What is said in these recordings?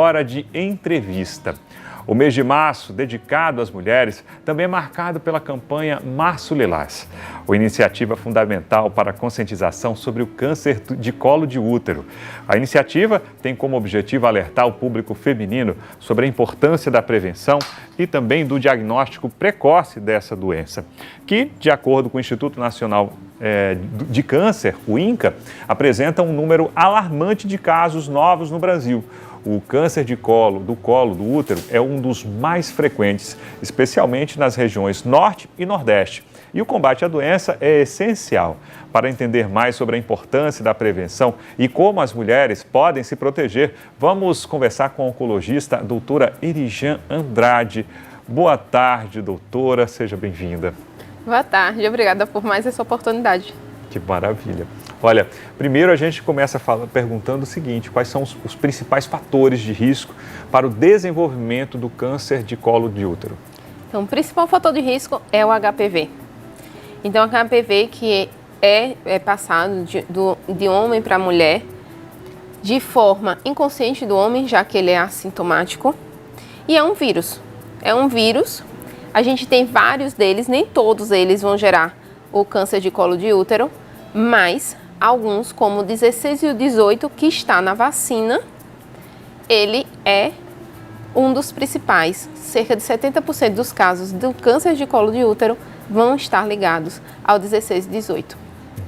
hora de entrevista. O mês de março, dedicado às mulheres, também é marcado pela campanha Março Lilás, uma iniciativa fundamental para a conscientização sobre o câncer de colo de útero. A iniciativa tem como objetivo alertar o público feminino sobre a importância da prevenção e também do diagnóstico precoce dessa doença, que, de acordo com o Instituto Nacional de Câncer, o INCA, apresenta um número alarmante de casos novos no Brasil. O câncer do colo do útero é um dos mais frequentes, especialmente nas regiões Norte e Nordeste. E o combate à doença é essencial. Para entender mais sobre a importância da prevenção e como as mulheres podem se proteger, vamos conversar com a oncologista a doutora Erijan Andrade. Boa tarde, doutora. Seja bem-vinda. Boa tarde. Obrigada por mais essa oportunidade. Que maravilha. Olha, primeiro a gente começa perguntando o seguinte: quais são os principais fatores de risco para o desenvolvimento do câncer de colo de útero? Então, o principal fator de risco é o HPV. Então, o HPV que é passado de homem para mulher de forma inconsciente do homem, já que ele é assintomático, e é um vírus. A gente tem vários deles, nem todos eles vão gerar o câncer de colo de útero, mas alguns, como o 16 e o 18, que está na vacina, ele é um dos principais. Cerca de 70% dos casos do câncer de colo de útero vão estar ligados ao 16 e 18.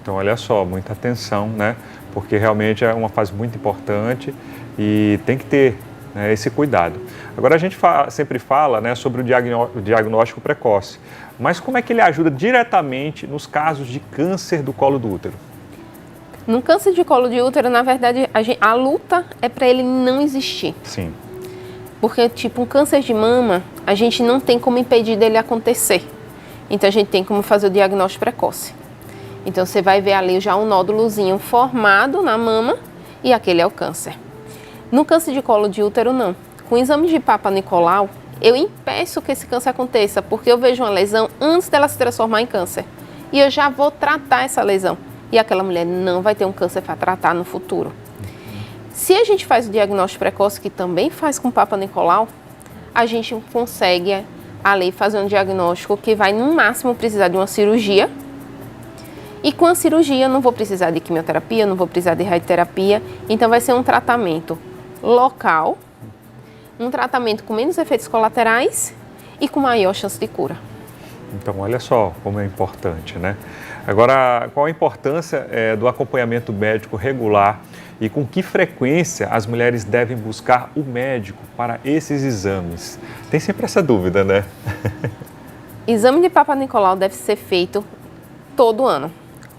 Então, olha só, muita atenção, né? Porque realmente é uma fase muito importante e tem que ter, né, esse cuidado. Agora, a gente sempre fala, né, sobre o diagnóstico precoce, mas como é que ele ajuda diretamente nos casos de câncer do colo do útero? No câncer de colo de útero, na verdade, a luta é para ele não existir. Sim. Porque, tipo, um câncer de mama, a gente não tem como impedir dele acontecer. Então, a gente tem como fazer o diagnóstico precoce. Então, você vai ver ali já um nódulozinho formado na mama e aquele é o câncer. No câncer de colo de útero, não. Com o exame de Papa Nicolau, eu impeço que esse câncer aconteça, porque eu vejo uma lesão antes dela se transformar em câncer. E eu já vou tratar essa lesão. E aquela mulher não vai ter um câncer para tratar no futuro. Se a gente faz o diagnóstico precoce, que também faz com Papa Nicolau, a gente consegue ali fazer um diagnóstico que vai no máximo precisar de uma cirurgia. E com a cirurgia não vou precisar de quimioterapia, não vou precisar de radioterapia. Então vai ser um tratamento local, um tratamento com menos efeitos colaterais e com maior chance de cura. Então, olha só como é importante, né? Agora, qual a importância do acompanhamento médico regular e com que frequência as mulheres devem buscar o médico para esses exames? Tem sempre essa dúvida, né? Exame de Papa Nicolau deve ser feito todo ano.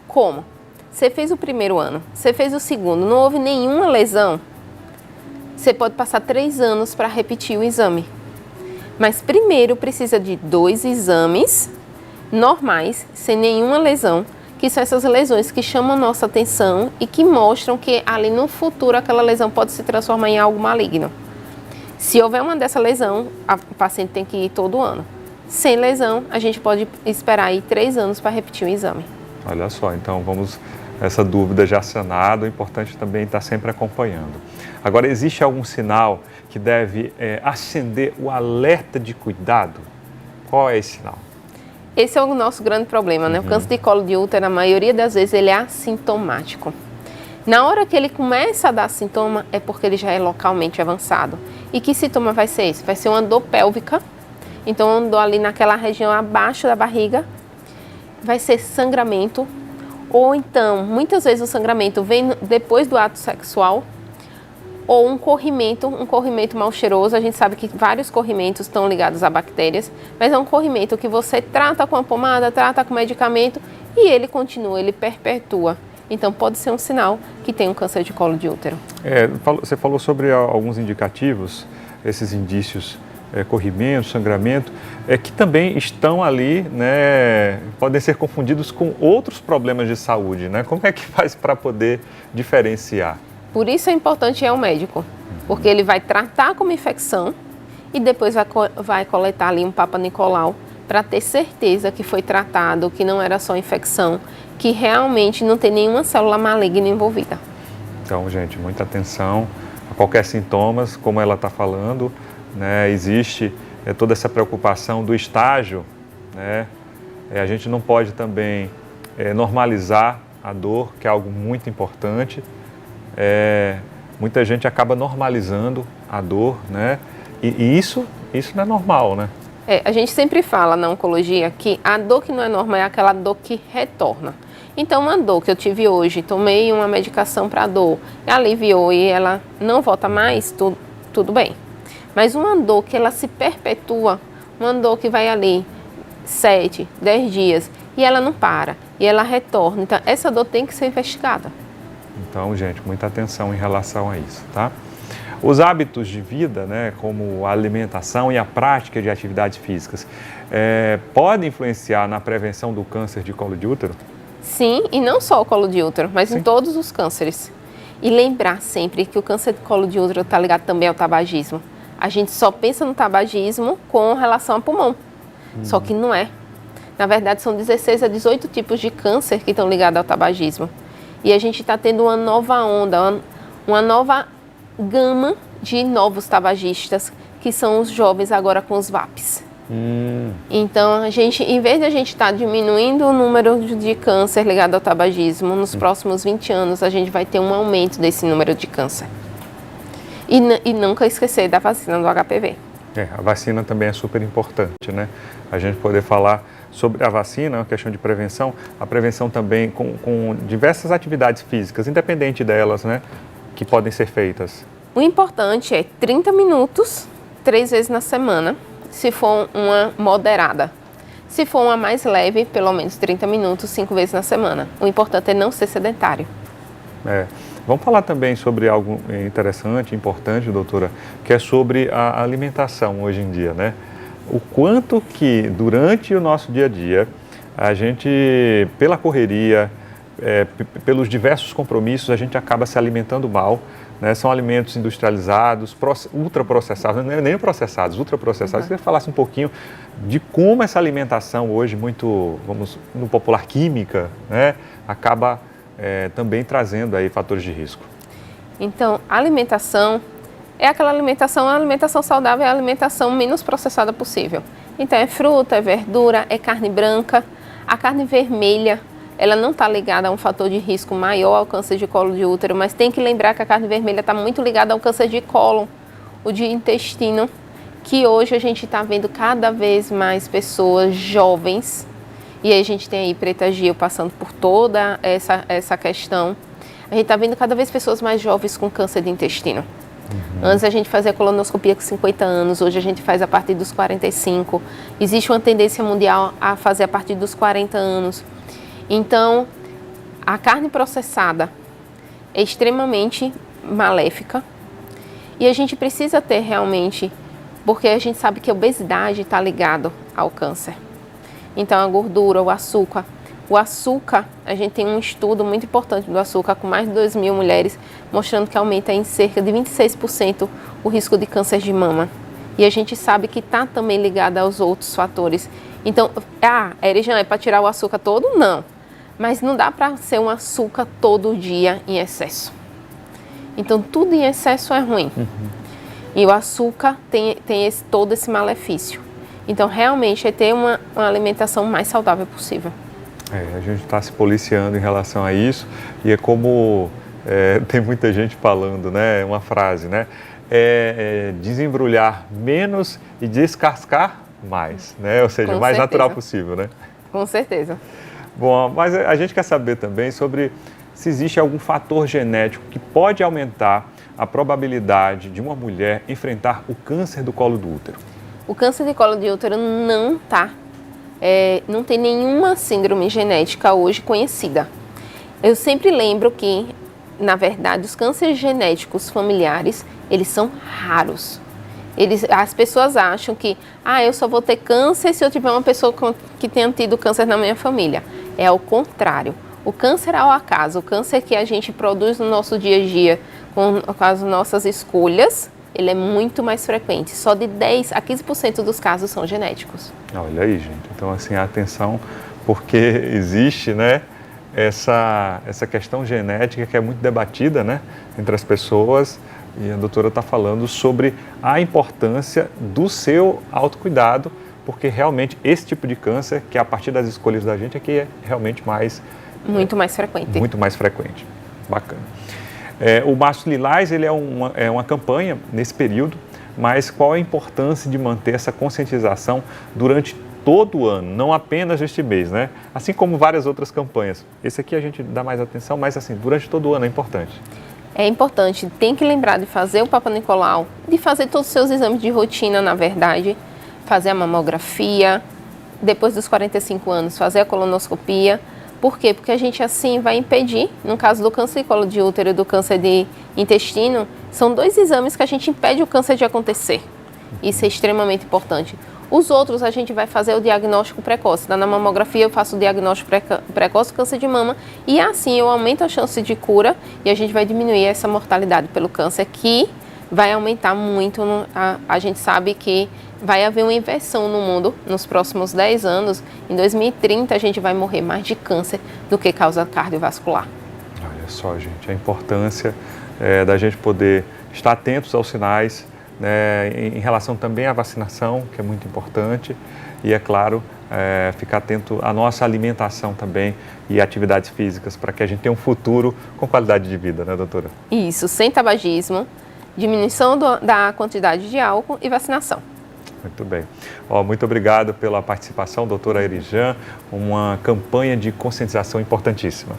Como? Você fez o primeiro ano, você fez o segundo, não houve nenhuma lesão, você pode passar 3 anos para repetir o exame. Mas primeiro precisa de 2 exames normais, sem nenhuma lesão, que são essas lesões que chamam nossa atenção e que mostram que ali no futuro aquela lesão pode se transformar em algo maligno. Se houver uma dessa lesão, o paciente tem que ir todo ano. Sem lesão, a gente pode esperar aí 3 anos para repetir o exame. Olha só, então vamos, essa dúvida já sanada, o importante também estar sempre acompanhando. Agora, existe algum sinal que deve acender o alerta de cuidado? Qual é esse sinal? Esse é o nosso grande problema, né? O câncer de colo de útero, na maioria das vezes, ele é assintomático. Na hora que ele começa a dar sintoma, é porque ele já é localmente avançado. E que sintoma vai ser esse? Vai ser uma dor pélvica, então uma dor ali naquela região abaixo da barriga, vai ser sangramento, ou então, muitas vezes o sangramento vem depois do ato sexual, ou um corrimento mal cheiroso. A gente sabe que vários corrimentos estão ligados a bactérias, mas é um corrimento que você trata com a pomada, trata com medicamento e ele continua, ele perpetua. Então, pode ser um sinal que tem um câncer de colo de útero. Você falou sobre alguns indicativos, esses indícios, corrimento, sangramento, que também estão ali, né, podem ser confundidos com outros problemas de saúde, né? Como é que faz para poder diferenciar? Por isso é importante ir ao médico, porque ele vai tratar como infecção e depois vai coletar ali um Papa Nicolau para ter certeza que foi tratado, que não era só infecção, que realmente não tem nenhuma célula maligna envolvida. Então, gente, muita atenção, qualquer sintomas, como ela está falando, né? Existe toda essa preocupação do estágio, né? A gente não pode também normalizar a dor, que é algo muito importante. Muita gente acaba normalizando a dor, né? E isso não é normal, né? A gente sempre fala na oncologia que a dor que não é normal é aquela dor que retorna. Então, uma dor que eu tive hoje, tomei uma medicação para dor, aliviou e ela não volta mais, tudo bem. Mas uma dor que ela se perpetua, uma dor que vai ali 7, 10 dias e ela não para, e ela retorna. Então, essa dor tem que ser investigada. Então, gente, muita atenção em relação a isso, tá? Os hábitos de vida, né, como a alimentação e a prática de atividades físicas, podem influenciar na prevenção do câncer de colo de útero? Sim, e não só o colo de útero, mas em todos os cânceres. E lembrar sempre que o câncer de colo de útero está ligado também ao tabagismo. A gente só pensa no tabagismo com relação ao pulmão, só que não é. Na verdade, são 16 a 18 tipos de câncer que estão ligados ao tabagismo. E a gente está tendo uma nova onda, uma nova gama de novos tabagistas, que são os jovens agora com os VAPs. Então, a gente, em vez de a gente estar diminuindo o número de câncer ligado ao tabagismo, nos próximos 20 anos a gente vai ter um aumento desse número de câncer. E nunca esquecer da vacina do HPV. A vacina também é super importante, né? A gente poder falar sobre a vacina, uma questão de prevenção, a prevenção também com diversas atividades físicas, independente delas, né? Que podem ser feitas. O importante é 30 minutos, 3 vezes na semana, se for uma moderada. Se for uma mais leve, pelo menos 30 minutos, 5 vezes na semana. O importante é não ser sedentário. Vamos falar também sobre algo interessante, importante, doutora, que é sobre a alimentação hoje em dia, né? O quanto que durante o nosso dia a dia, a gente, pela correria, pelos diversos compromissos, a gente acaba se alimentando mal, né? São alimentos industrializados, ultraprocessados, não é nem processados, ultraprocessados. Queria que você falasse um pouquinho de como essa alimentação hoje, muito, vamos, no popular química, né? Acaba também trazendo aí fatores de risco. Então, a alimentação é aquela alimentação, a alimentação saudável é a alimentação menos processada possível. Então, é fruta, é verdura, é carne branca. A carne vermelha, ela não está ligada a um fator de risco maior ao câncer de colo de útero, mas tem que lembrar que a carne vermelha está muito ligada ao câncer de cólon, o de intestino, que hoje a gente está vendo cada vez mais pessoas jovens, e aí a gente tem aí Preta Gil passando por toda essa questão. A gente está vendo cada vez pessoas mais jovens com câncer de intestino. Antes a gente fazia colonoscopia com 50 anos, hoje a gente faz a partir dos 45. Existe uma tendência mundial a fazer a partir dos 40 anos. Então, a carne processada é extremamente maléfica e a gente precisa ter realmente, porque a gente sabe que a obesidade está ligado ao câncer. Então, a gordura, o açúcar. O açúcar, a gente tem um estudo muito importante do açúcar com mais de 2.000 mulheres, mostrando que aumenta em cerca de 26% o risco de câncer de mama. E a gente sabe que está também ligado aos outros fatores. Então, Erijan, é para tirar o açúcar todo? Não. Mas não dá para ser um açúcar todo dia em excesso. Então, tudo em excesso é ruim. E o açúcar tem todo esse malefício. Então, realmente, é ter uma alimentação mais saudável possível. A gente está se policiando em relação a isso e é como tem muita gente falando, né? Uma frase, né? Desembrulhar menos e descascar mais, né? Ou seja, o mais natural possível, né? Com certeza. Bom, mas a gente quer saber também sobre se existe algum fator genético que pode aumentar a probabilidade de uma mulher enfrentar o câncer do colo do útero. O câncer de colo de útero não tem nenhuma síndrome genética hoje conhecida. Eu sempre lembro que, na verdade, os cânceres genéticos familiares, eles são raros. As pessoas acham que, eu só vou ter câncer se eu tiver uma pessoa que tenha tido câncer na minha família. É ao contrário. O câncer ao acaso, o câncer que a gente produz no nosso dia a dia com as nossas escolhas, ele é muito mais frequente. Só de 10 a 15% dos casos são genéticos. Olha aí, gente. Então, assim, atenção, porque existe, né, essa questão genética que é muito debatida, né, entre as pessoas, E a doutora está falando sobre a importância do seu autocuidado, porque realmente esse tipo de câncer, que é a partir das escolhas da gente, é que é realmente muito mais frequente. Muito mais frequente. Bacana. O Março Lilás, ele é uma campanha nesse período, mas qual a importância de manter essa conscientização durante todo o ano, não apenas este mês, né? Assim como várias outras campanhas. Esse aqui a gente dá mais atenção, mas assim, durante todo o ano é importante. É importante, tem que lembrar de fazer o Papa Nicolau, de fazer todos os seus exames de rotina, na verdade, fazer a mamografia, depois dos 45 anos, fazer a colonoscopia. Por quê? Porque a gente assim vai impedir, no caso do câncer de colo de útero e do câncer de intestino, são 2 exames que a gente impede o câncer de acontecer. Isso é extremamente importante. Os outros a gente vai fazer o diagnóstico precoce. Na mamografia eu faço o diagnóstico precoce do câncer de mama e assim eu aumento a chance de cura e a gente vai diminuir essa mortalidade pelo câncer que vai aumentar muito. A gente sabe que vai haver uma inversão no mundo nos próximos 10 anos. Em 2030 a gente vai morrer mais de câncer do que causa cardiovascular. Olha só, gente, a importância da gente poder estar atentos aos sinais, né, em relação também à vacinação, que é muito importante, e é claro, ficar atento à nossa alimentação também e atividades físicas para que a gente tenha um futuro com qualidade de vida, né, doutora? Isso, sem tabagismo, diminuição da quantidade de álcool e vacinação. Muito bem. Muito obrigado pela participação, doutora Erijan, uma campanha de conscientização importantíssima.